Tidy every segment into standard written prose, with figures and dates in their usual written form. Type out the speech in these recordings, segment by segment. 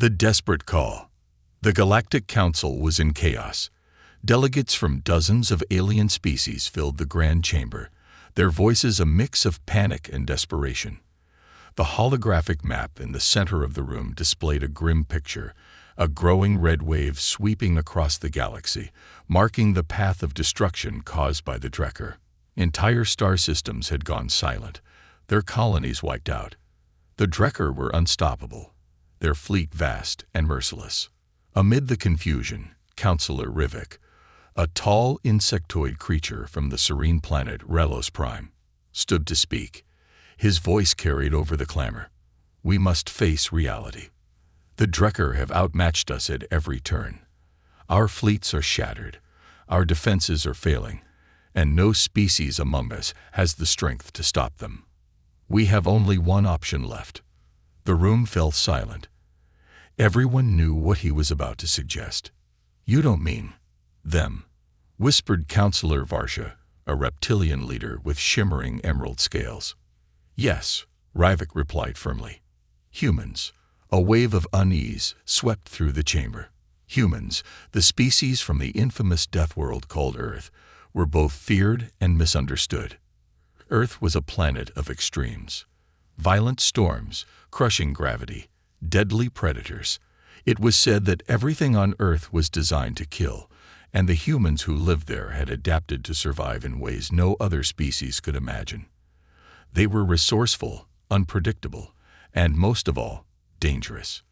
The desperate call. The Galactic Council was in chaos. Delegates from dozens of alien species filled the Grand Chamber, their voices a mix of panic and desperation. The holographic map in the center of the room displayed a grim picture, a growing red wave sweeping across the galaxy, marking the path of destruction caused by the Drekker. Entire star systems had gone silent, their colonies wiped out. The Drekker were unstoppable, their fleet vast and merciless. Amid the confusion, Counselor Rivik, a tall insectoid creature from the serene planet Relos Prime, stood to speak. His voice carried over the clamor. We must face reality. The Drekker have outmatched us at every turn. Our fleets are shattered, our defenses are failing, and no species among us has the strength to stop them. We have only one option left. The room fell silent. Everyone knew what he was about to suggest. You don't mean them, whispered Counselor Varsha, a reptilian leader with shimmering emerald scales. Yes, Rivik replied firmly. Humans. A wave of unease swept through the chamber. Humans, the species from the infamous Deathworld called Earth, were both feared and misunderstood. Earth was a planet of extremes. Violent storms, crushing gravity, deadly predators. It was said that everything on Earth was designed to kill, and the humans who lived there had adapted to survive in ways no other species could imagine. They were resourceful, unpredictable, and most of all, dangerous.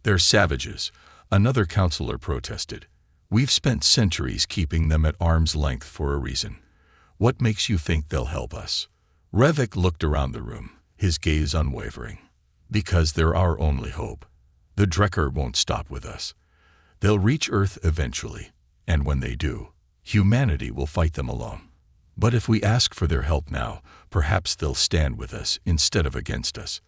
They're savages, another counselor protested. We've spent centuries keeping them at arm's length for a reason. What makes you think they'll help us? Rivik looked around the room, his gaze unwavering. Because they're our only hope. The Drekker won't stop with us. They'll reach Earth eventually, and when they do, humanity will fight them alone. But if we ask for their help now, perhaps they'll stand with us instead of against us.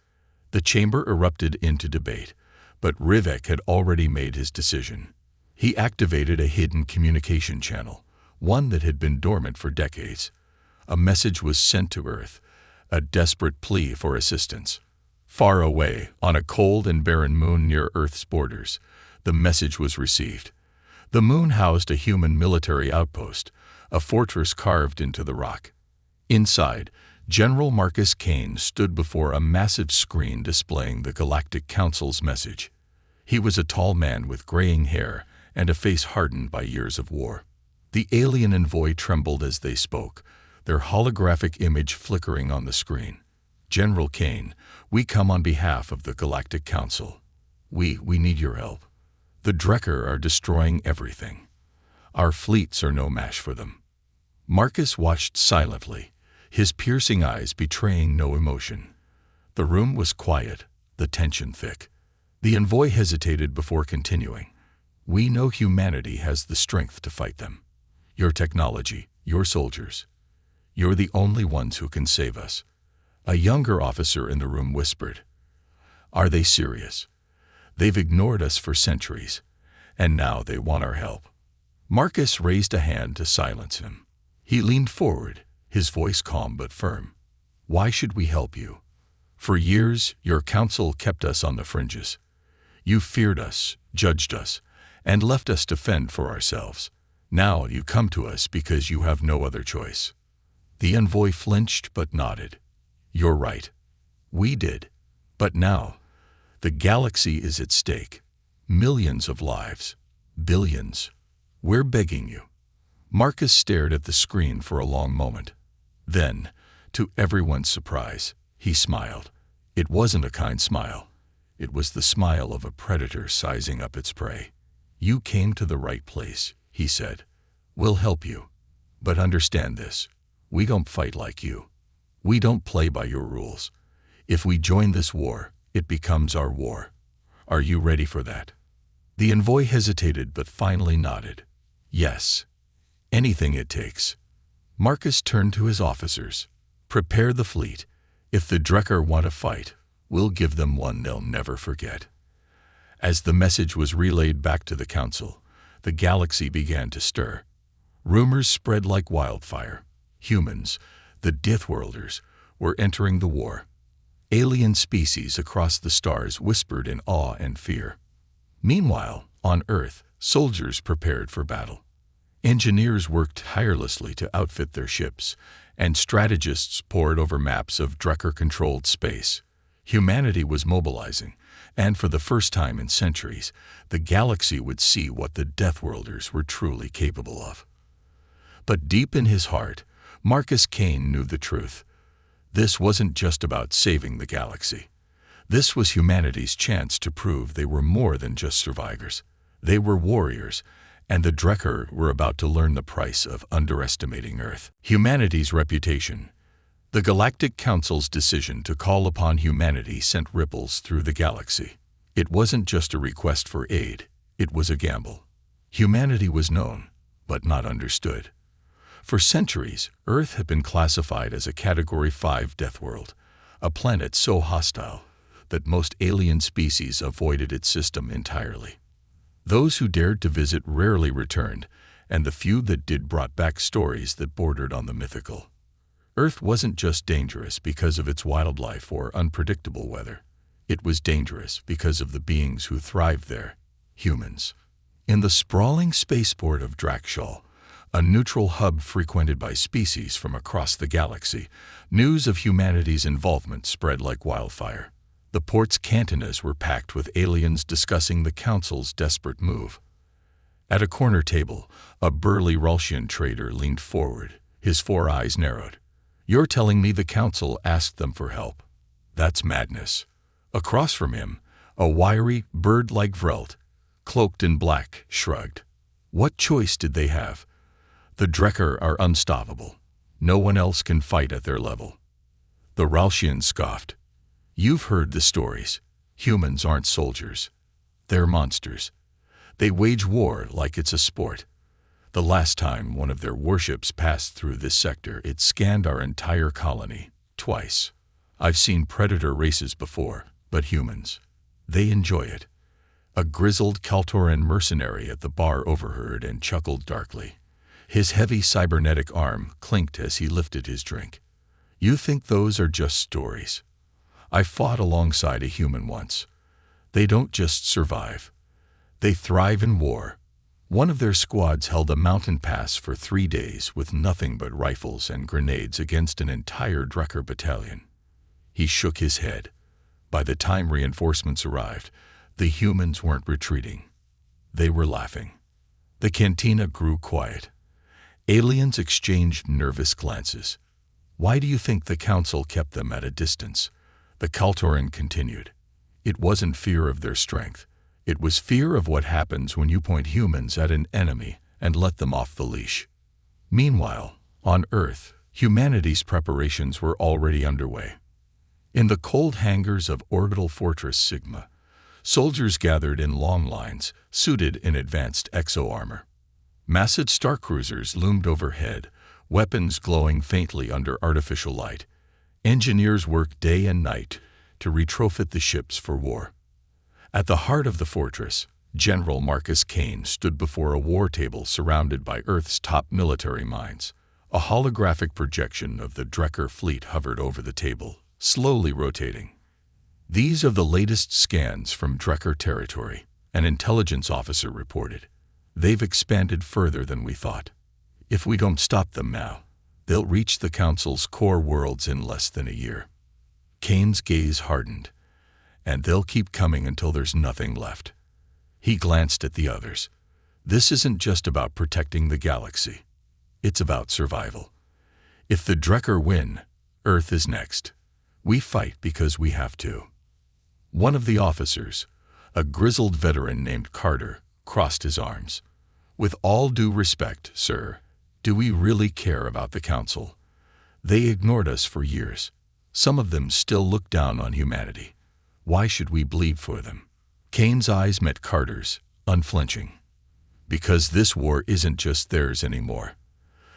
The chamber erupted into debate, but Rivik had already made his decision. He activated a hidden communication channel, one that had been dormant for decades. A message was sent to Earth, a desperate plea for assistance. Far away, on a cold and barren moon near Earth's borders, the message was received. The moon housed a human military outpost, a fortress carved into the rock. Inside, General Marcus Kane stood before a massive screen displaying the Galactic Council's message. He was a tall man with graying hair and a face hardened by years of war. The alien envoy trembled as they spoke, their holographic image flickering on the screen. General Kane, we come on behalf of the Galactic Council. We need your help. The Drekker are destroying everything. Our fleets are no match for them. Marcus watched silently, his piercing eyes betraying no emotion. The room was quiet, the tension thick. The envoy hesitated before continuing. We know humanity has the strength to fight them. Your technology, your soldiers. You're the only ones who can save us. A younger officer in the room whispered. Are they serious? They've ignored us for centuries, and now they want our help. Marcus raised a hand to silence him. He leaned forward, his voice calm but firm. Why should we help you? For years, your council kept us on the fringes. You feared us, judged us, and left us to fend for ourselves. Now you come to us because you have no other choice. The envoy flinched but nodded. You're right. We did. But now, the galaxy is at stake. Millions of lives. Billions. We're begging you. Marcus stared at the screen for a long moment. Then, to everyone's surprise, he smiled. It wasn't a kind smile. It was the smile of a predator sizing up its prey. You came to the right place, he said. We'll help you. But understand this. We don't fight like you. We don't play by your rules. If we join this war, it becomes our war. Are you ready for that? The envoy hesitated but finally nodded. Yes. Anything it takes. Marcus turned to his officers. Prepare the fleet. If the Drekker want to fight, we'll give them one they'll never forget. As the message was relayed back to the council, the galaxy began to stir. Rumors spread like wildfire. Humans, the Deathworlders, were entering the war. Alien species across the stars whispered in awe and fear. Meanwhile, on Earth, soldiers prepared for battle. Engineers worked tirelessly to outfit their ships, and strategists pored over maps of Drecker-controlled space. Humanity was mobilizing, and for the first time in centuries, the galaxy would see what the Deathworlders were truly capable of. But deep in his heart, Marcus Kane knew the truth. This wasn't just about saving the galaxy. This was humanity's chance to prove they were more than just survivors. They were warriors, and the Drecker were about to learn the price of underestimating Earth. Humanity's reputation. The Galactic Council's decision to call upon humanity sent ripples through the galaxy. It wasn't just a request for aid, it was a gamble. Humanity was known, but not understood. For centuries, Earth had been classified as a Category 5 death world, a planet so hostile that most alien species avoided its system entirely. Those who dared to visit rarely returned, and the few that did brought back stories that bordered on the mythical. Earth wasn't just dangerous because of its wildlife or unpredictable weather. It was dangerous because of the beings who thrived there, humans. In the sprawling spaceport of Drakshal, a neutral hub frequented by species from across the galaxy, news of humanity's involvement spread like wildfire. The port's cantinas were packed with aliens discussing the Council's desperate move. At a corner table, a burly Rulsian trader leaned forward, his 4 eyes narrowed. "You're telling me the Council asked them for help? That's madness." Across from him, a wiry, bird-like Vrelt, cloaked in black, shrugged. What choice did they have? The Drecker are unstoppable. No one else can fight at their level. The Rulsian scoffed. "You've heard the stories. Humans aren't soldiers. They're monsters. They wage war like it's a sport. The last time one of their warships passed through this sector, it scanned our entire colony, twice. I've seen predator races before, but humans, they enjoy it." A grizzled Kaltoran mercenary at the bar overheard and chuckled darkly. His heavy cybernetic arm clinked as he lifted his drink. "You think those are just stories? I fought alongside a human once. They don't just survive. They thrive in war. One of their squads held a mountain pass for 3 days with nothing but rifles and grenades against an entire Drecker battalion." He shook his head. By the time reinforcements arrived, the humans weren't retreating. They were laughing. The cantina grew quiet. Aliens exchanged nervous glances. "Why do you think the Council kept them at a distance?" The Kaltoran continued. "It wasn't fear of their strength. It was fear of what happens when you point humans at an enemy and let them off the leash." Meanwhile, on Earth, humanity's preparations were already underway. In the cold hangars of Orbital Fortress Sigma, soldiers gathered in long lines, suited in advanced exo-armor. Massive starcruisers loomed overhead, weapons glowing faintly under artificial light. Engineers worked day and night to retrofit the ships for war. At the heart of the fortress, General Marcus Kane stood before a war table surrounded by Earth's top military minds. A holographic projection of the Drecker fleet hovered over the table, slowly rotating. "These are the latest scans from Drecker territory," an intelligence officer reported. "They've expanded further than we thought. If we don't stop them now, they'll reach the Council's core worlds in less than a year." Kane's gaze hardened. "And they'll keep coming until there's nothing left." He glanced at the others. "This isn't just about protecting the galaxy. It's about survival. If the Drecker win, Earth is next. We fight because we have to." One of the officers, a grizzled veteran named Carter, crossed his arms. "With all due respect, sir, do we really care about the Council? They ignored us for years. Some of them still look down on humanity. Why should we bleed for them?" Kane's eyes met Carter's, unflinching. "Because this war isn't just theirs anymore.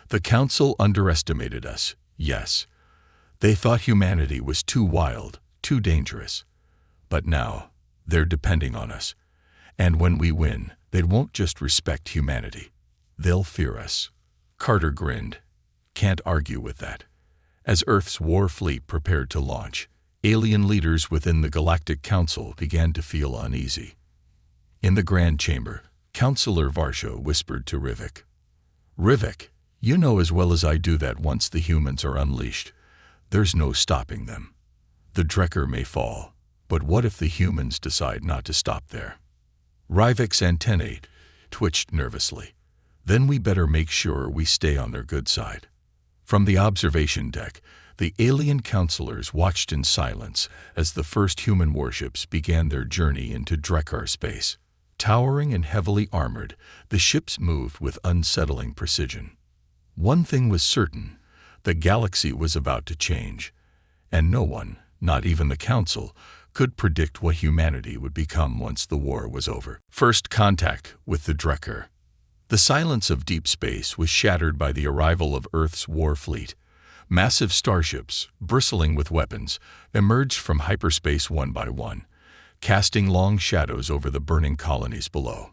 The Council underestimated us, yes. They thought humanity was too wild, too dangerous. But now, they're depending on us. And when we win, they won't just respect humanity. They'll fear us." Carter grinned. "Can't argue with that." As Earth's war fleet prepared to launch, alien leaders within the Galactic Council began to feel uneasy. In the Grand Chamber, Councillor Varsho whispered to Rivik. Rivik, you know as well as I do that once the humans are unleashed, there's no stopping them. The Drekker may fall, but what if the humans decide not to stop there? Rivik's antennae twitched nervously. Then we better make sure we stay on their good side. From the observation deck, the alien councillors watched in silence as the first human warships began their journey into Drekker space. Towering and heavily armored, the ships moved with unsettling precision. One thing was certain, the galaxy was about to change, and no one, not even the Council, could predict what humanity would become once the war was over. First contact with the Drekker. The silence of deep space was shattered by the arrival of Earth's war fleet. Massive starships, bristling with weapons, emerged from hyperspace one by one, casting long shadows over the burning colonies below.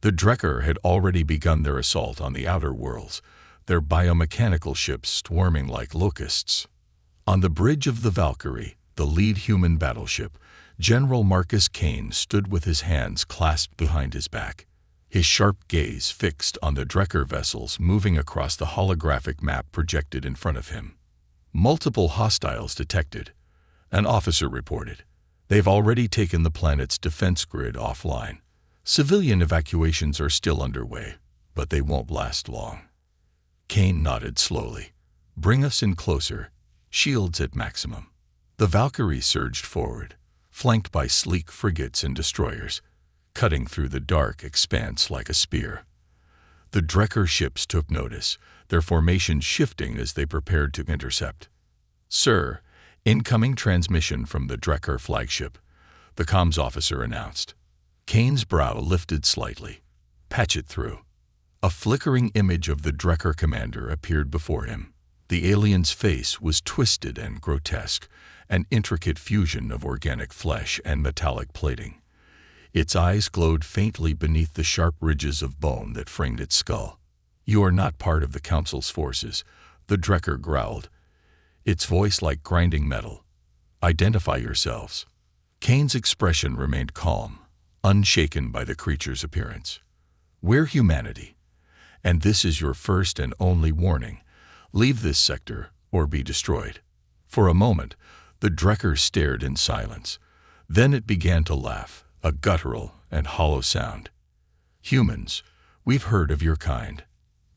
The Drekker had already begun their assault on the outer worlds, their biomechanical ships swarming like locusts. On the bridge of the Valkyrie, the lead human battleship, General Marcus Kane stood with his hands clasped behind his back, his sharp gaze fixed on the Drekker vessels moving across the holographic map projected in front of him. Multiple hostiles detected, an officer reported. They've already taken the planet's defense grid offline. Civilian evacuations are still underway, but they won't last long. Kane nodded slowly. Bring us in closer, shields at maximum. The Valkyrie surged forward, flanked by sleek frigates and destroyers, cutting through the dark expanse like a spear. The Drekker ships took notice, their formations shifting as they prepared to intercept. Sir, incoming transmission from the Drekker flagship, the comms officer announced. Kane's brow lifted slightly. Patch it through. A flickering image of the Drekker commander appeared before him. The alien's face was twisted and grotesque, an intricate fusion of organic flesh and metallic plating. Its eyes glowed faintly beneath the sharp ridges of bone that framed its skull. You are not part of the Council's forces, the Drekker growled, its voice like grinding metal. Identify yourselves. Kane's expression remained calm, unshaken by the creature's appearance. We're humanity, and this is your first and only warning. Leave this sector or be destroyed. For a moment, the Drekker stared in silence. Then it began to laugh, a guttural and hollow sound. Humans, we've heard of your kind.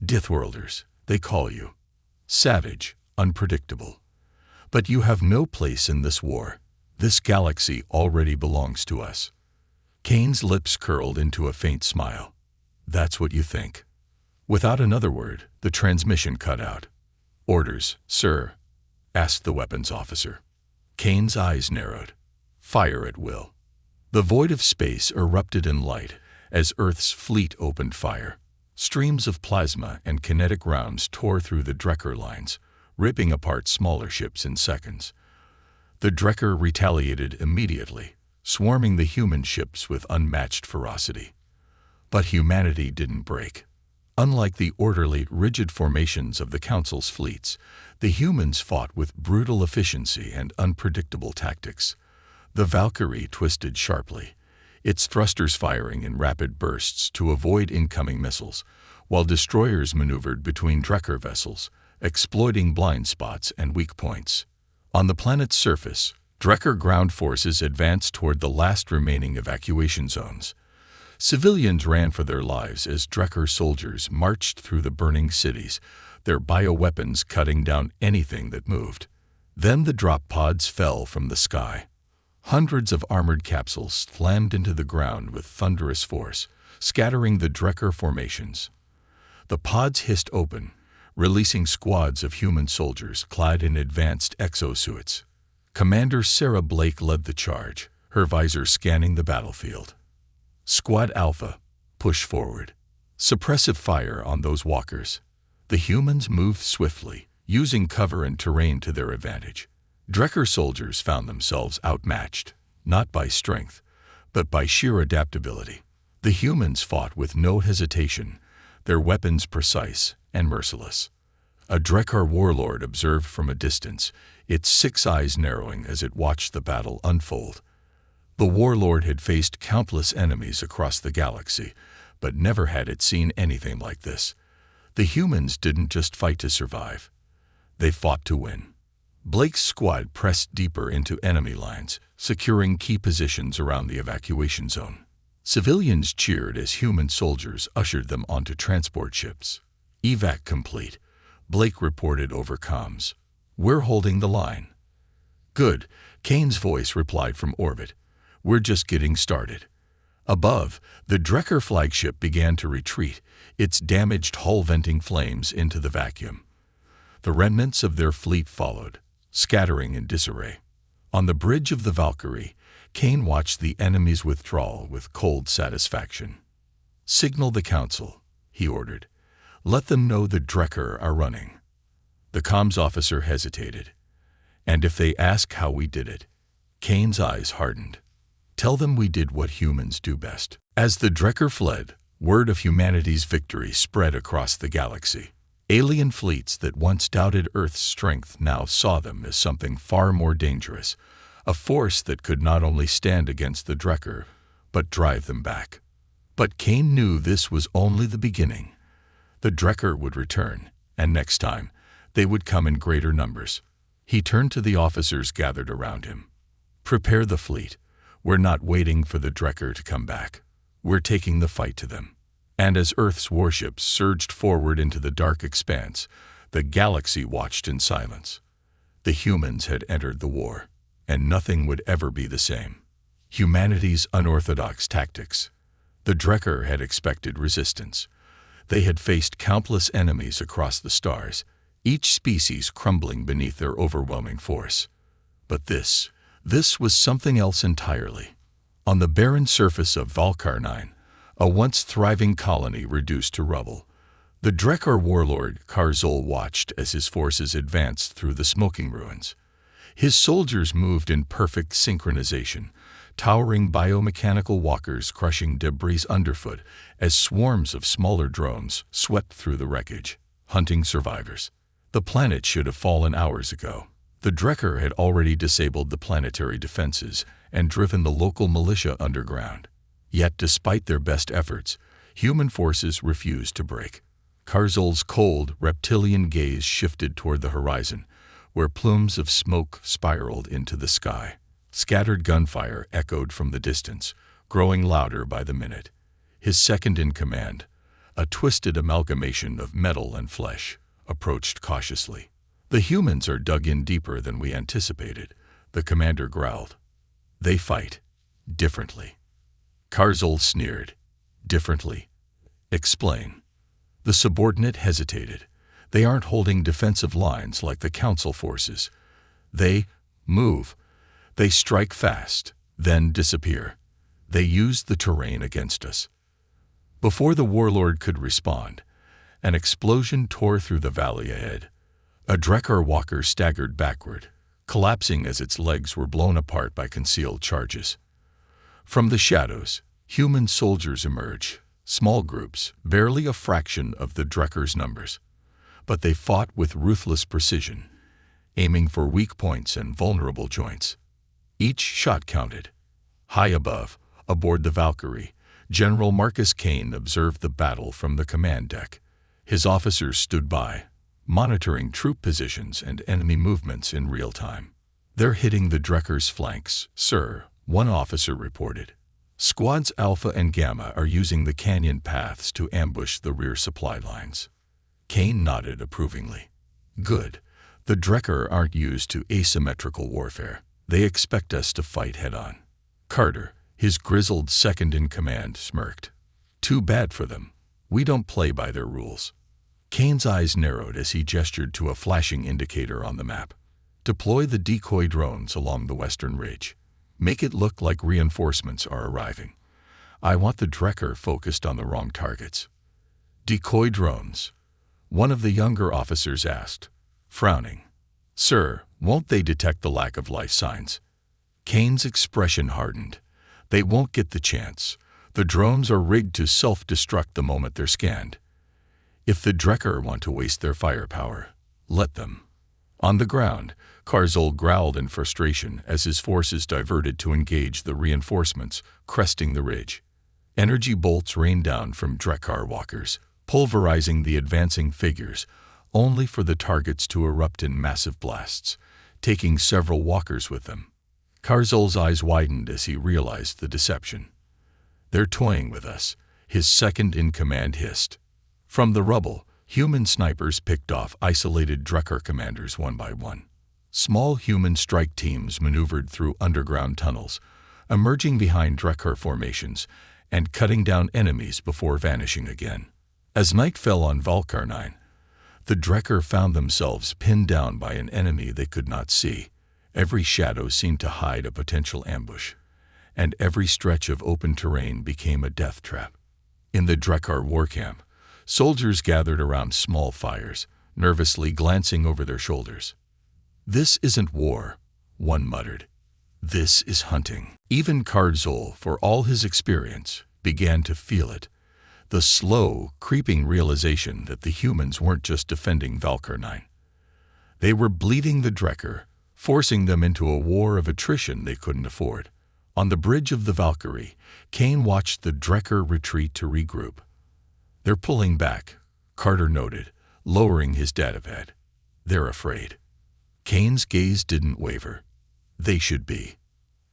Deathworlders, they call you. Savage, unpredictable. But you have no place in this war. This galaxy already belongs to us. Kane's lips curled into a faint smile. That's what you think. Without another word, the transmission cut out. Orders, sir, asked the weapons officer. Kane's eyes narrowed. Fire at will. The void of space erupted in light as Earth's fleet opened fire. Streams of plasma and kinetic rounds tore through the Drekker lines, ripping apart smaller ships in seconds. The Drekker retaliated immediately, swarming the human ships with unmatched ferocity. But humanity didn't break. Unlike the orderly, rigid formations of the Council's fleets, the humans fought with brutal efficiency and unpredictable tactics. The Valkyrie twisted sharply, its thrusters firing in rapid bursts to avoid incoming missiles, while destroyers maneuvered between Drekker vessels, exploiting blind spots and weak points. On the planet's surface, Drekker ground forces advanced toward the last remaining evacuation zones. Civilians ran for their lives as Drekker soldiers marched through the burning cities, their bioweapons cutting down anything that moved. Then the drop pods fell from the sky. Hundreds of armored capsules slammed into the ground with thunderous force, scattering the Drekker formations. The pods hissed open, releasing squads of human soldiers clad in advanced exosuits. Commander Sarah Blake led the charge, her visor scanning the battlefield. Squad Alpha, push forward. Suppressive fire on those walkers. The humans moved swiftly, using cover and terrain to their advantage. Drekker soldiers found themselves outmatched, not by strength, but by sheer adaptability. The humans fought with no hesitation, their weapons precise and merciless. A Drekker warlord observed from a distance, its 6 eyes narrowing as it watched the battle unfold. The warlord had faced countless enemies across the galaxy, but never had it seen anything like this. The humans didn't just fight to survive. They fought to win. Blake's squad pressed deeper into enemy lines, securing key positions around the evacuation zone. Civilians cheered as human soldiers ushered them onto transport ships. "Evac complete," Blake reported over comms. "We're holding the line." "Good," Kane's voice replied from orbit. "We're just getting started." Above, the Drekker flagship began to retreat, its damaged hull venting flames into the vacuum. The remnants of their fleet followed, scattering in disarray. On the bridge of the Valkyrie, Kane watched the enemy's withdrawal with cold satisfaction. "Signal the Council," he ordered. "Let them know the Drekker are running." The comms officer hesitated. "And if they ask how we did it?" Kane's eyes hardened. "Tell them we did what humans do best." As the Drekker fled, word of humanity's victory spread across the galaxy. Alien fleets that once doubted Earth's strength now saw them as something far more dangerous, a force that could not only stand against the Drekker, but drive them back. But Kane knew this was only the beginning. The Drekker would return, and next time, they would come in greater numbers. He turned to the officers gathered around him. "Prepare the fleet. We're not waiting for the Drekker to come back. We're taking the fight to them." And as Earth's warships surged forward into the dark expanse, the galaxy watched in silence. The humans had entered the war, and nothing would ever be the same. Humanity's unorthodox tactics. The Drekker had expected resistance. They had faced countless enemies across the stars, each species crumbling beneath their overwhelming force. But this was something else entirely. On the barren surface of Valkar 9, a once thriving colony reduced to rubble, the Drekker warlord Karzul watched as his forces advanced through the smoking ruins. His soldiers moved in perfect synchronization, towering biomechanical walkers crushing debris underfoot as swarms of smaller drones swept through the wreckage, hunting survivors. The planet should have fallen hours ago. The Drekker had already disabled the planetary defenses and driven the local militia underground. Yet despite their best efforts, human forces refused to break. Karzul's cold, reptilian gaze shifted toward the horizon, where plumes of smoke spiraled into the sky. Scattered gunfire echoed from the distance, growing louder by the minute. His second-in-command, a twisted amalgamation of metal and flesh, approached cautiously. "The humans are dug in deeper than we anticipated," the commander growled. "They fight differently." Karzul sneered. "Differently? Explain." The subordinate hesitated. "They aren't holding defensive lines like the Council forces. They move. They strike fast, then disappear. They use the terrain against us." Before the warlord could respond, an explosion tore through the valley ahead. A Drekker walker staggered backward, collapsing as its legs were blown apart by concealed charges. From the shadows, human soldiers emerged, small groups, barely a fraction of the Drekker's numbers. But they fought with ruthless precision, aiming for weak points and vulnerable joints. Each shot counted. High above, aboard the Valkyrie, General Marcus Kane observed the battle from the command deck. His officers stood by, monitoring troop positions and enemy movements in real time. "They're hitting the Drekker's flanks, sir," one officer reported. "Squads Alpha and Gamma are using the canyon paths to ambush the rear supply lines." Kane nodded approvingly. "Good. The Drekker aren't used to asymmetrical warfare. They expect us to fight head-on." Carter, his grizzled second-in-command, smirked. "Too bad for them. We don't play by their rules." Kane's eyes narrowed as he gestured to a flashing indicator on the map. "Deploy the decoy drones along the western ridge. Make it look like reinforcements are arriving. I want the Drekker focused on the wrong targets." "Decoy drones?" one of the younger officers asked, frowning. "Sir, won't they detect the lack of life signs?" Kane's expression hardened. "They won't get the chance. The drones are rigged to self-destruct the moment they're scanned. If the Drekker want to waste their firepower, let them." On the ground, Karzul growled in frustration as his forces diverted to engage the reinforcements cresting the ridge. Energy bolts rained down from Drekar walkers, pulverizing the advancing figures, only for the targets to erupt in massive blasts, taking several walkers with them. Karzul's eyes widened as he realized the deception. "They're toying with us," his second-in-command hissed. From the rubble, human snipers picked off isolated Drekar commanders one by one. Small human strike teams maneuvered through underground tunnels, emerging behind Drekar formations and cutting down enemies before vanishing again. As night fell on Valkarnine, the Drekar found themselves pinned down by an enemy they could not see. Every shadow seemed to hide a potential ambush, and every stretch of open terrain became a death trap. In the Drekar war camp, soldiers gathered around small fires, nervously glancing over their shoulders. "This isn't war," one muttered. "This is hunting." Even Karzul, for all his experience, began to feel it. The slow, creeping realization that the humans weren't just defending Valkarnine. They were bleeding the Drekar, forcing them into a war of attrition they couldn't afford. On the bridge of the Valkyrie, Kane watched the Drekar retreat to regroup. "They're pulling back," Carter noted, lowering his datapad. "They're afraid." Kane's gaze didn't waver. "They should be."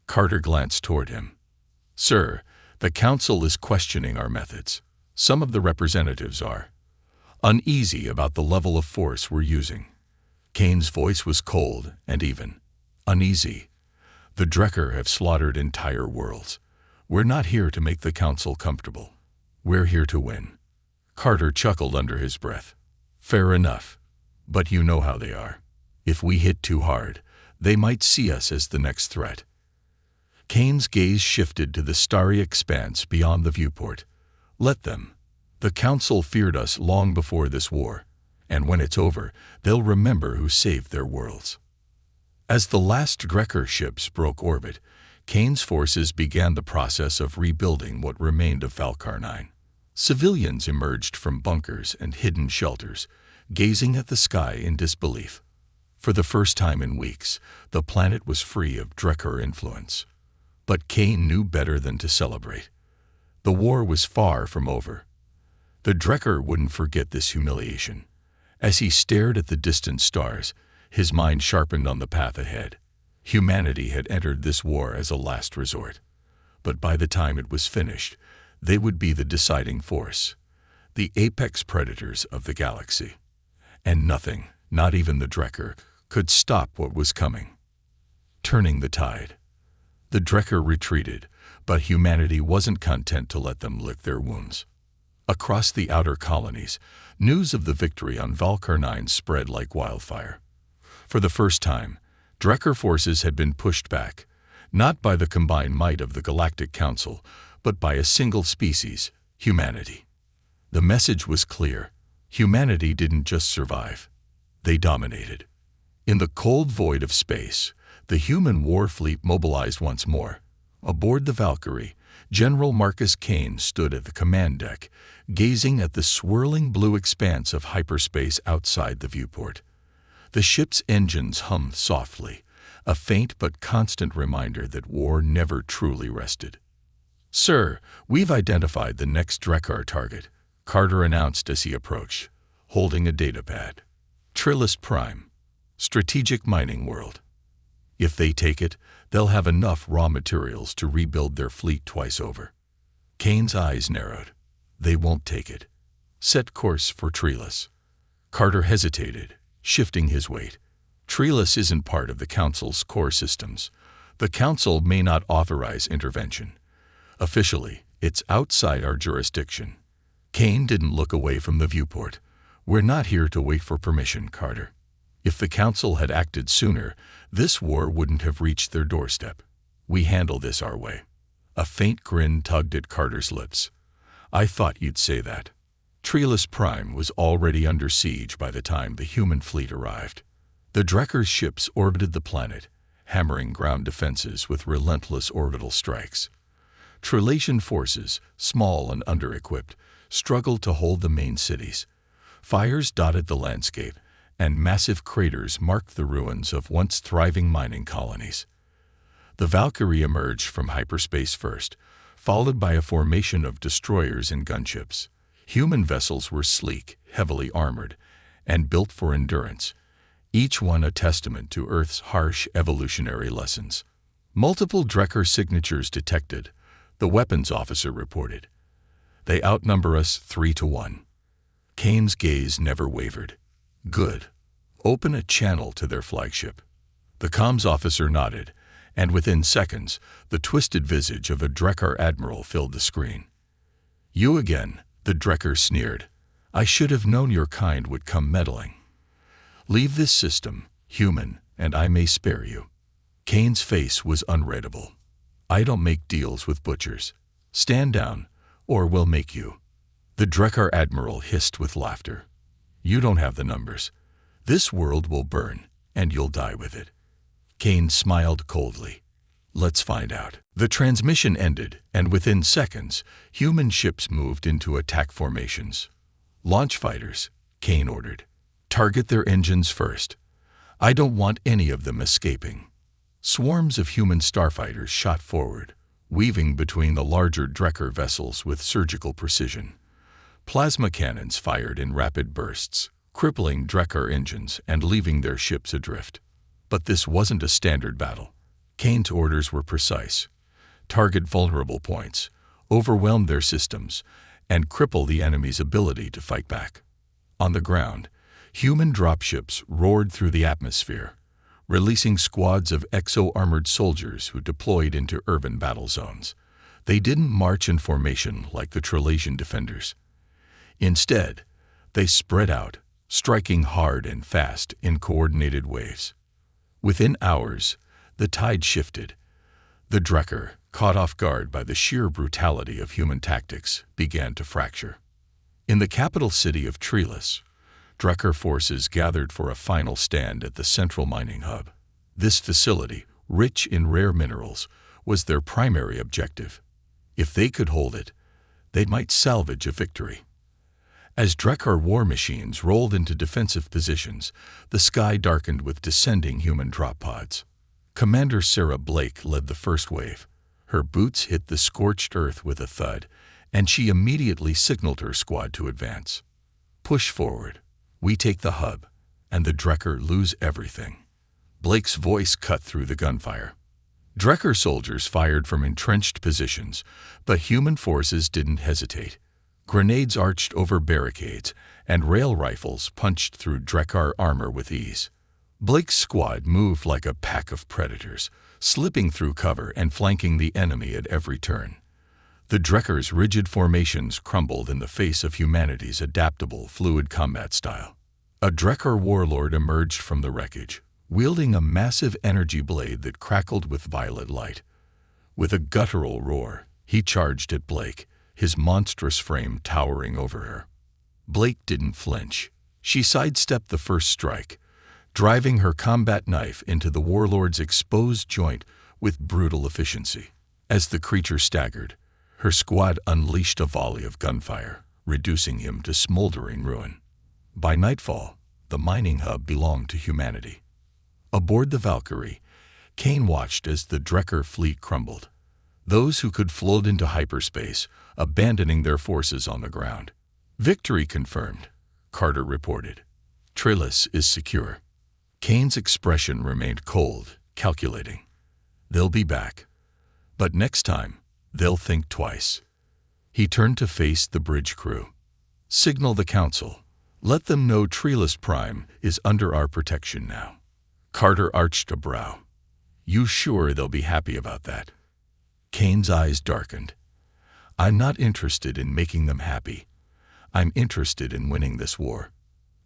Carter glanced toward him. "Sir, the Council is questioning our methods. Some of the representatives are uneasy about the level of force we're using." Kane's voice was cold and even. "Uneasy. The Drekar have slaughtered entire worlds. We're not here to make the Council comfortable. We're here to win." Carter chuckled under his breath. "Fair enough. But you know how they are. If we hit too hard, they might see us as the next threat." Kane's gaze shifted to the starry expanse beyond the viewport. "Let them. The Council feared us long before this war, and when it's over, they'll remember who saved their worlds." As the last Drekar ships broke orbit, Kane's forces began the process of rebuilding what remained of Valkarnine. Civilians emerged from bunkers and hidden shelters, gazing at the sky in disbelief. For the first time in weeks, the planet was free of Drekar influence. But Kane knew better than to celebrate. The war was far from over. The Drekar wouldn't forget this humiliation. As he stared at the distant stars, his mind sharpened on the path ahead. Humanity had entered this war as a last resort. But by the time it was finished, they would be the deciding force, the apex predators of the galaxy. And nothing, not even the Drekar, could stop what was coming. Turning the tide. The Drekar retreated, but humanity wasn't content to let them lick their wounds. Across the outer colonies, news of the victory on Valkarnine spread like wildfire. For the first time, Drekar forces had been pushed back, not by the combined might of the Galactic Council, but by a single species, humanity. The message was clear. Humanity didn't just survive. They dominated. In the cold void of space, the human war fleet mobilized once more. Aboard the Valkyrie, General Marcus Kane stood at the command deck, gazing at the swirling blue expanse of hyperspace outside the viewport. The ship's engines hummed softly, a faint but constant reminder that war never truly rested. "Sir, we've identified the next Drekar target," Carter announced as he approached, holding a datapad. "Trillis Prime, strategic mining world. If they take it, they'll have enough raw materials to rebuild their fleet twice over." Kane's eyes narrowed. "They won't take it. Set course for Trillis." Carter hesitated, shifting his weight. "Trillis isn't part of the Council's core systems. The Council may not authorize intervention. Officially, it's outside our jurisdiction." Kane didn't look away from the viewport. "We're not here to wait for permission, Carter. If the Council had acted sooner, this war wouldn't have reached their doorstep. We handle this our way." A faint grin tugged at Carter's lips. "I thought you'd say that." Trillis Prime was already under siege by the time the human fleet arrived. The Drekar ships orbited the planet, hammering ground defenses with relentless orbital strikes. Trilasian forces, small and under-equipped, struggled to hold the main cities. Fires dotted the landscape, and massive craters marked the ruins of once thriving mining colonies. The Valkyrie emerged from hyperspace first, followed by a formation of destroyers and gunships. Human vessels were sleek, heavily armored, and built for endurance, each one a testament to Earth's harsh evolutionary lessons. Multiple Drekker signatures detected, the weapons officer reported. They outnumber us 3-1. Kane's gaze never wavered. Good. Open a channel to their flagship. The comms officer nodded, and within seconds, the twisted visage of a Drekker admiral filled the screen. You again, the Drekker sneered. I should have known your kind would come meddling. Leave this system, human, and I may spare you. Kane's face was unreadable. I don't make deals with butchers. Stand down, or we'll make you. The Drekker admiral hissed with laughter. You don't have the numbers. This world will burn, and you'll die with it. Kane smiled coldly. Let's find out. The transmission ended, and within seconds, human ships moved into attack formations. Launch fighters, Kane ordered. Target their engines first. I don't want any of them escaping. Swarms of human starfighters shot forward, weaving between the larger Drekker vessels with surgical precision. Plasma cannons fired in rapid bursts, crippling Drekker engines and leaving their ships adrift. But this wasn't a standard battle. Kane's orders were precise. Target vulnerable points, overwhelm their systems, and cripple the enemy's ability to fight back. On the ground, human dropships roared through the atmosphere, releasing squads of exo-armored soldiers who deployed into urban battle zones. They didn't march in formation like the Trilasian defenders. Instead, they spread out, striking hard and fast in coordinated waves. Within hours, the tide shifted. The Drekker, caught off guard by the sheer brutality of human tactics, began to fracture. In the capital city of Treeless, Drekker forces gathered for a final stand at the central mining hub. This facility, rich in rare minerals, was their primary objective. If they could hold it, they might salvage a victory. As Drekker war machines rolled into defensive positions, the sky darkened with descending human drop pods. Commander Sarah Blake led the first wave. Her boots hit the scorched earth with a thud, and she immediately signaled her squad to advance. Push forward. We take the hub, and the Drekker lose everything. Blake's voice cut through the gunfire. Drekker soldiers fired from entrenched positions, but human forces didn't hesitate. Grenades arched over barricades, and rail rifles punched through Drekker armor with ease. Blake's squad moved like a pack of predators, slipping through cover and flanking the enemy at every turn. The Drekker's rigid formations crumbled in the face of humanity's adaptable, fluid combat style. A Drekker warlord emerged from the wreckage, wielding a massive energy blade that crackled with violet light. With a guttural roar, he charged at Blake, his monstrous frame towering over her. Blake didn't flinch. She sidestepped the first strike, driving her combat knife into the warlord's exposed joint with brutal efficiency. As the creature staggered, her squad unleashed a volley of gunfire, reducing him to smoldering ruin. By nightfall, the mining hub belonged to humanity. Aboard the Valkyrie, Kane watched as the Drekker fleet crumbled. Those who could float into hyperspace, abandoning their forces on the ground. Victory confirmed, Carter reported. Treeless is secure. Kane's expression remained cold, calculating. They'll be back. But next time, they'll think twice. He turned to face the bridge crew. Signal the council. Let them know Treeless Prime is under our protection now. Carter arched a brow. You sure they'll be happy about that? Kane's eyes darkened. I'm not interested in making them happy. I'm interested in winning this war.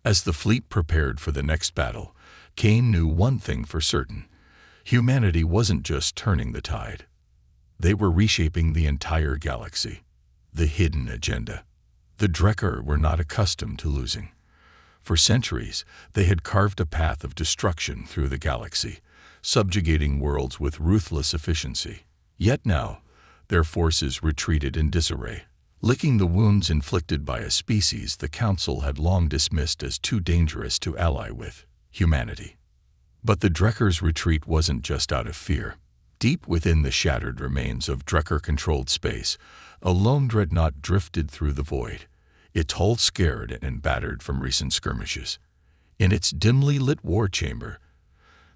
As the fleet prepared for the next battle, Kane knew one thing for certain. Humanity wasn't just turning the tide. They were reshaping the entire galaxy. The hidden agenda. The Drekker were not accustomed to losing. For centuries, they had carved a path of destruction through the galaxy, subjugating worlds with ruthless efficiency. Yet now, their forces retreated in disarray, licking the wounds inflicted by a species the Council had long dismissed as too dangerous to ally with, humanity. But the Drekker's retreat wasn't just out of fear. Deep within the shattered remains of Drekker-controlled space, a lone dreadnought drifted through the void, its hull scared and battered from recent skirmishes. In its dimly lit war chamber,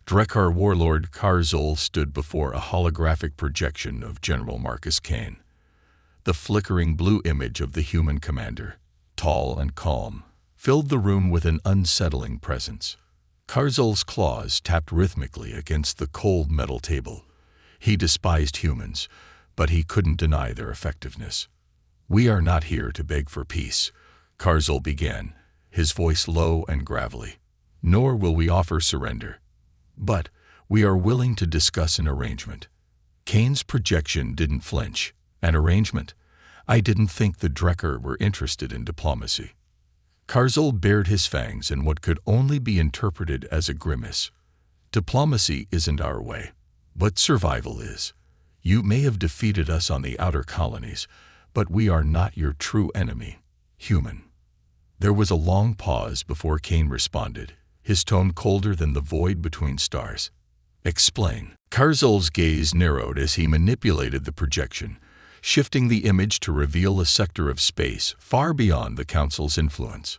Drekkar warlord Karzul stood before a holographic projection of General Marcus Kane. The flickering blue image of the human commander, tall and calm, filled the room with an unsettling presence. Karzul's claws tapped rhythmically against the cold metal table. He despised humans, but he couldn't deny their effectiveness. "We are not here to beg for peace," Karzul began, his voice low and gravelly. "Nor will we offer surrender. But we are willing to discuss an arrangement." Kane's projection didn't flinch. "An arrangement? I didn't think the Drekker were interested in diplomacy." Karzul bared his fangs in what could only be interpreted as a grimace. "Diplomacy isn't our way, but survival is. You may have defeated us on the outer colonies, but we are not your true enemy, human." There was a long pause before Kane responded, his tone colder than the void between stars. "Explain." Karzul's gaze narrowed as he manipulated the projection, shifting the image to reveal a sector of space far beyond the Council's influence.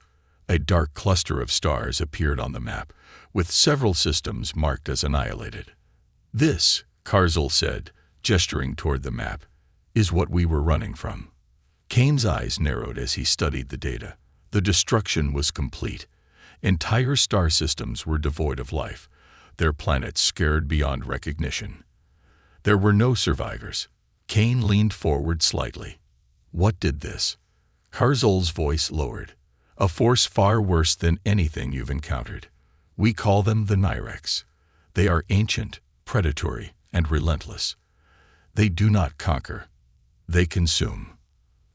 A dark cluster of stars appeared on the map, with several systems marked as annihilated. "This," Karzul said, gesturing toward the map, "is what we were running from." Kane's eyes narrowed as he studied the data. The destruction was complete. Entire star systems were devoid of life, their planets scared beyond recognition. There were no survivors. Kane leaned forward slightly. "What did this?" Karzul's voice lowered. "A force far worse than anything you've encountered. We call them the Nyrex. They are ancient, predatory, and relentless. They do not conquer. They consume."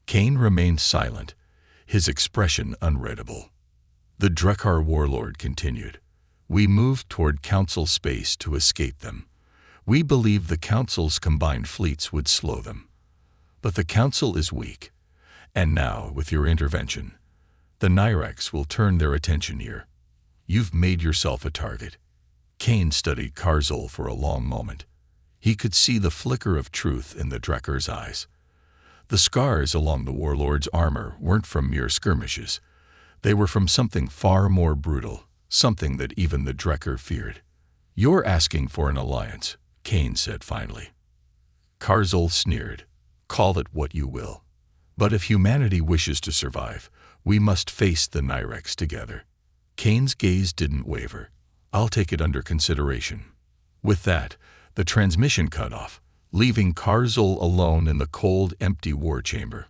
Kane remained silent, his expression unreadable. The Drekkar warlord continued. "We moved toward Council space to escape them. We believed the Council's combined fleets would slow them. But the Council is weak. And now, with your intervention, the Nyrex will turn their attention here. You've made yourself a target." Kane studied Karzul for a long moment. He could see the flicker of truth in the Drekker's eyes. The scars along the warlord's armor weren't from mere skirmishes. They were from something far more brutal, something that even the Drekker feared. "You're asking for an alliance," Kane said finally. Karzul sneered. "Call it what you will. But if humanity wishes to survive, we must face the Nyrex together." Kane's gaze didn't waver. "I'll take it under consideration." With that, the transmission cut off, leaving Karzul alone in the cold, empty war chamber.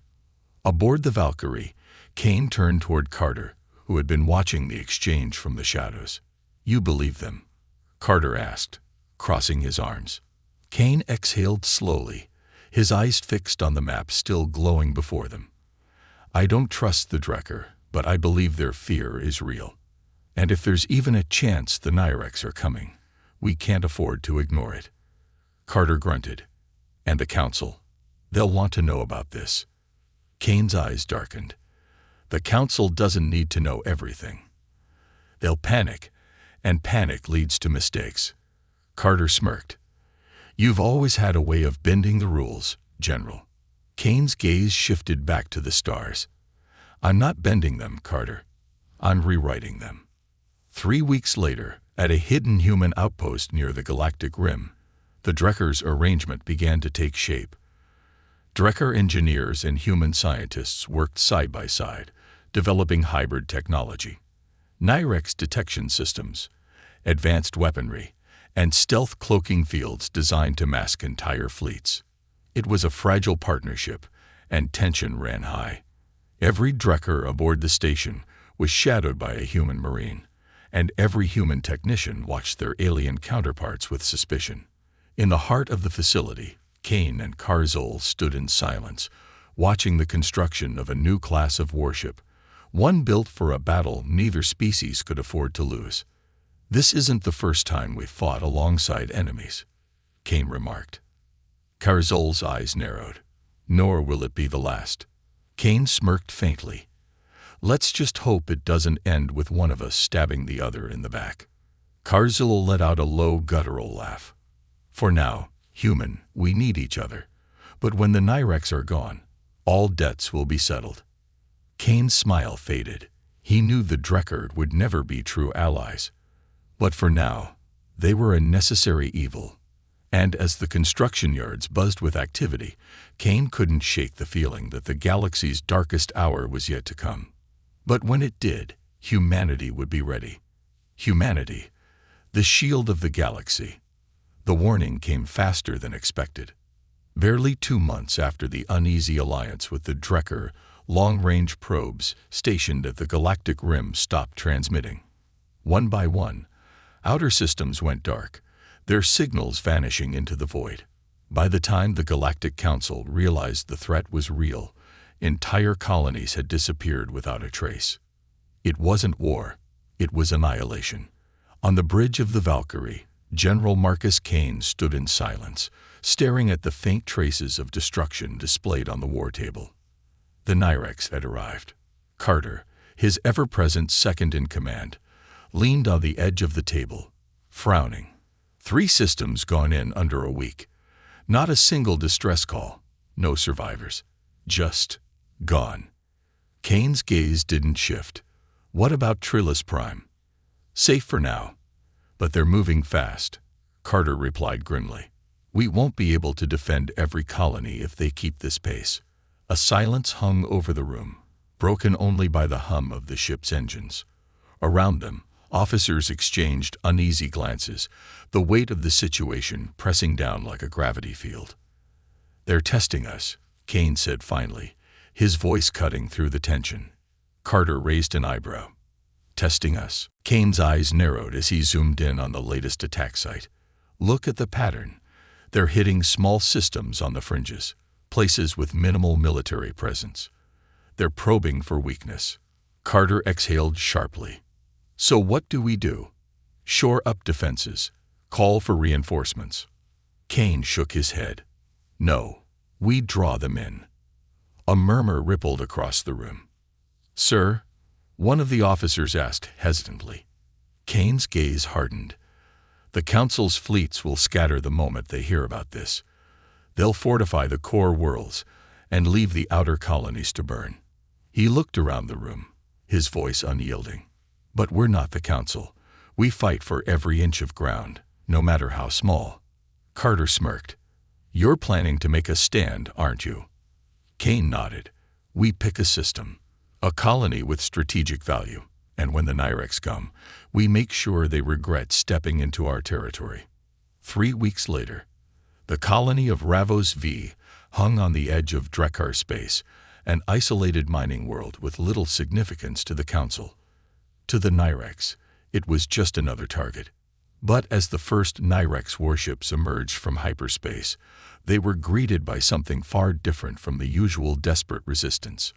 Aboard the Valkyrie, Kane turned toward Carter, who had been watching the exchange from the shadows. "You believe them?" Carter asked, crossing his arms. Kane exhaled slowly, his eyes fixed on the map still glowing before them. "I don't trust the Drekker, but I believe their fear is real. And if there's even a chance the Nyrex are coming, we can't afford to ignore it." Carter grunted. "And the Council? They'll want to know about this." Kane's eyes darkened. "The Council doesn't need to know everything. They'll panic, and panic leads to mistakes." Carter smirked. "You've always had a way of bending the rules, General." Kane's gaze shifted back to the stars. "I'm not bending them, Carter. I'm rewriting them." 3 weeks later, at a hidden human outpost near the galactic rim, the Drekker's arrangement began to take shape. Drekker engineers and human scientists worked side by side, developing hybrid technology. Nyrex detection systems, advanced weaponry, and stealth cloaking fields designed to mask entire fleets. It was a fragile partnership, and tension ran high. Every Drekker aboard the station was shadowed by a human marine, and every human technician watched their alien counterparts with suspicion. In the heart of the facility, Kane and Karzul stood in silence, watching the construction of a new class of warship, one built for a battle neither species could afford to lose. "This isn't the first time we've fought alongside enemies," Kane remarked. Karzul's eyes narrowed. "Nor will it be the last." Kane smirked faintly. Let's just hope it doesn't end with one of us stabbing the other in the back. Karzil let out a low guttural laugh. For now, human, we need each other. But when the Nyrex are gone, all debts will be settled. Kane's smile faded. He knew the Drekkard would never be true allies. But for now, they were a necessary evil. And as the construction yards buzzed with activity, Kane couldn't shake the feeling that the galaxy's darkest hour was yet to come. But when it did, humanity would be ready. Humanity, the shield of the galaxy. The warning came faster than expected. Barely 2 months after the uneasy alliance with the Drekkar, long-range probes stationed at the galactic rim stopped transmitting. One by one, outer systems went dark, their signals vanishing into the void. By the time the Galactic Council realized the threat was real, entire colonies had disappeared without a trace. It wasn't war, it was annihilation. On the bridge of the Valkyrie, General Marcus Kane stood in silence, staring at the faint traces of destruction displayed on the war table. The Nyrex had arrived. Carter, his ever-present second-in-command, leaned on the edge of the table, frowning. 3 systems gone in under a week. Not a single distress call. No survivors. Just gone. Kane's gaze didn't shift. What about Trillis Prime? Safe for now. But they're moving fast, Carter replied grimly. We won't be able to defend every colony if they keep this pace. A silence hung over the room, broken only by the hum of the ship's engines. Around them, officers exchanged uneasy glances, the weight of the situation pressing down like a gravity field. They're testing us, Kane said finally, his voice cutting through the tension. Carter raised an eyebrow. Testing us? Kane's eyes narrowed as he zoomed in on the latest attack site. Look at the pattern. They're hitting small systems on the fringes, places with minimal military presence. They're probing for weakness. Carter exhaled sharply. So what do we do? Shore up defenses. Call for reinforcements. Kane shook his head. No, we draw them in. A murmur rippled across the room. Sir? One of the officers asked hesitantly. Kane's gaze hardened. The Council's fleets will scatter the moment they hear about this. They'll fortify the core worlds and leave the outer colonies to burn. He looked around the room, his voice unyielding. But we're not the Council. We fight for every inch of ground, no matter how small. Carter smirked. You're planning to make a stand, aren't you? Kane nodded. We pick a system, a colony with strategic value, and when the Nyrex come, we make sure they regret stepping into our territory. 3 weeks later, the colony of Ravos V hung on the edge of Drekkar space, an isolated mining world with little significance to the Council. To the Nyrex, it was just another target. But as the first Nyrex warships emerged from hyperspace, they were greeted by something far different from the usual desperate resistance.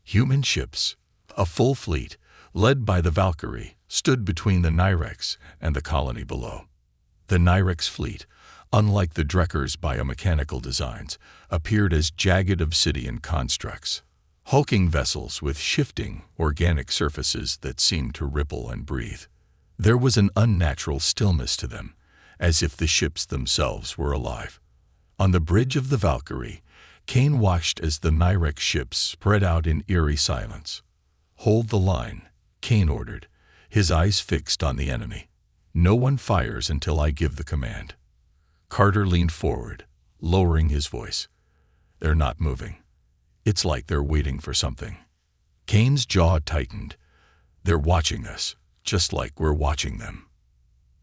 Human ships, a full fleet, led by the Valkyrie, stood between the Nyrex and the colony below. The Nyrex fleet, unlike the Drekkar's biomechanical designs, appeared as jagged obsidian constructs, hulking vessels with shifting, organic surfaces that seemed to ripple and breathe. There was an unnatural stillness to them, as if the ships themselves were alive. On the bridge of the Valkyrie, Kane watched as the Nyrex ships spread out in eerie silence. Hold the line, Kane ordered, his eyes fixed on the enemy. No one fires until I give the command. Carter leaned forward, lowering his voice. They're not moving. It's like they're waiting for something. Kane's jaw tightened. They're watching us, just like we're watching them.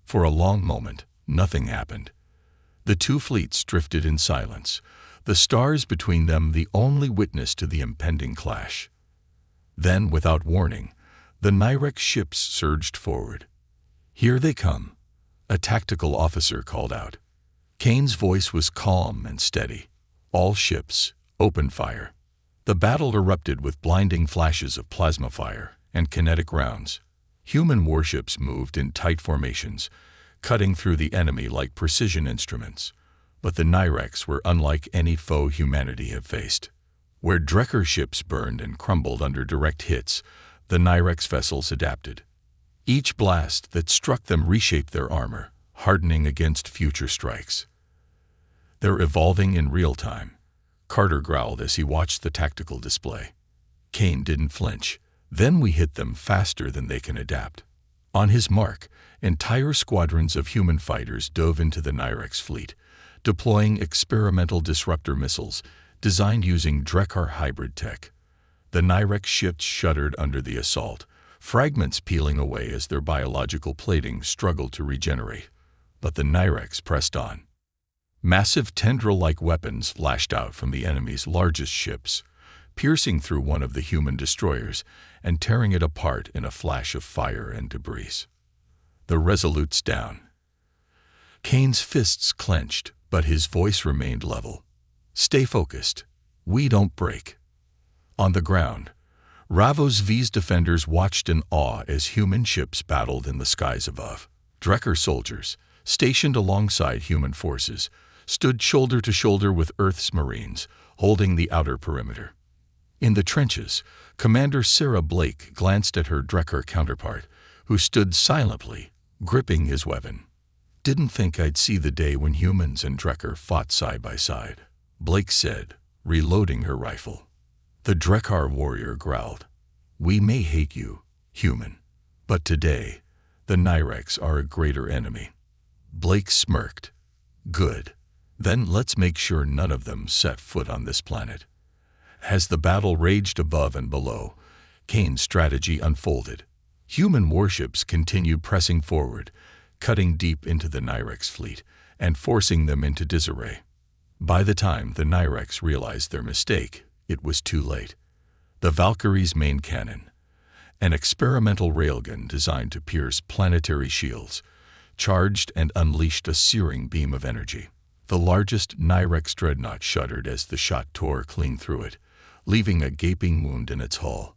For a long moment, nothing happened. The 2 fleets drifted in silence, the stars between them the only witness to the impending clash. Then, without warning, the Nyrex ships surged forward. Here they come, a tactical officer called out. Kane's voice was calm and steady. All ships, open fire. The battle erupted with blinding flashes of plasma fire and kinetic rounds. Human warships moved in tight formations, cutting through the enemy like precision instruments. But the Nyrex were unlike any foe humanity had faced. Where Drekker ships burned and crumbled under direct hits, the Nyrex vessels adapted. Each blast that struck them reshaped their armor, hardening against future strikes. "They're evolving in real time," Carter growled as he watched the tactical display. Kane didn't flinch. "Then we hit them faster than they can adapt." On his mark, entire squadrons of human fighters dove into the Nyrex fleet, deploying experimental disruptor missiles designed using Drekker hybrid tech. The Nyrex ships shuddered under the assault, fragments peeling away as their biological plating struggled to regenerate. But the Nyrex pressed on. Massive tendril-like weapons lashed out from the enemy's largest ships, piercing through one of the human destroyers and tearing it apart in a flash of fire and debris. The Resolute's down. Kane's fists clenched, but his voice remained level. "Stay focused. We don't break." On the ground, Ravos V's defenders watched in awe as human ships battled in the skies above. Drekker soldiers, stationed alongside human forces, stood shoulder to shoulder with Earth's Marines, holding the outer perimeter. In the trenches, Commander Sarah Blake glanced at her Drekker counterpart, who stood silently, gripping his weapon. "Didn't think I'd see the day when humans and Drekker fought side by side," Blake said, reloading her rifle. The Drekker warrior growled, "We may hate you, human, but today, the Nyrex are a greater enemy." Blake smirked. "Good. Then let's make sure none of them set foot on this planet." As the battle raged above and below, Kane's strategy unfolded. Human warships continued pressing forward, cutting deep into the Nyrex fleet and forcing them into disarray. By the time the Nyrex realized their mistake, it was too late. The Valkyrie's main cannon, an experimental railgun designed to pierce planetary shields, charged and unleashed a searing beam of energy. The largest Nyrex dreadnought shuddered as the shot tore clean through it, leaving a gaping wound in its hull.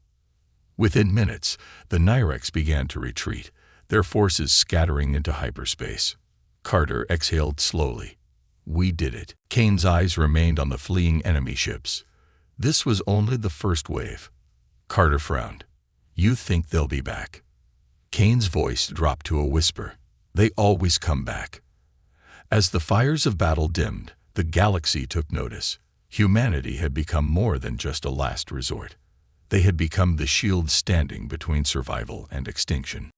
Within minutes, the Nyrex began to retreat, their forces scattering into hyperspace. Carter exhaled slowly. "We did it." Kane's eyes remained on the fleeing enemy ships. This was only the first wave. Carter frowned. "You think they'll be back?" Kane's voice dropped to a whisper. "They always come back." As the fires of battle dimmed, the galaxy took notice. Humanity had become more than just a last resort. They had become the shield standing between survival and extinction.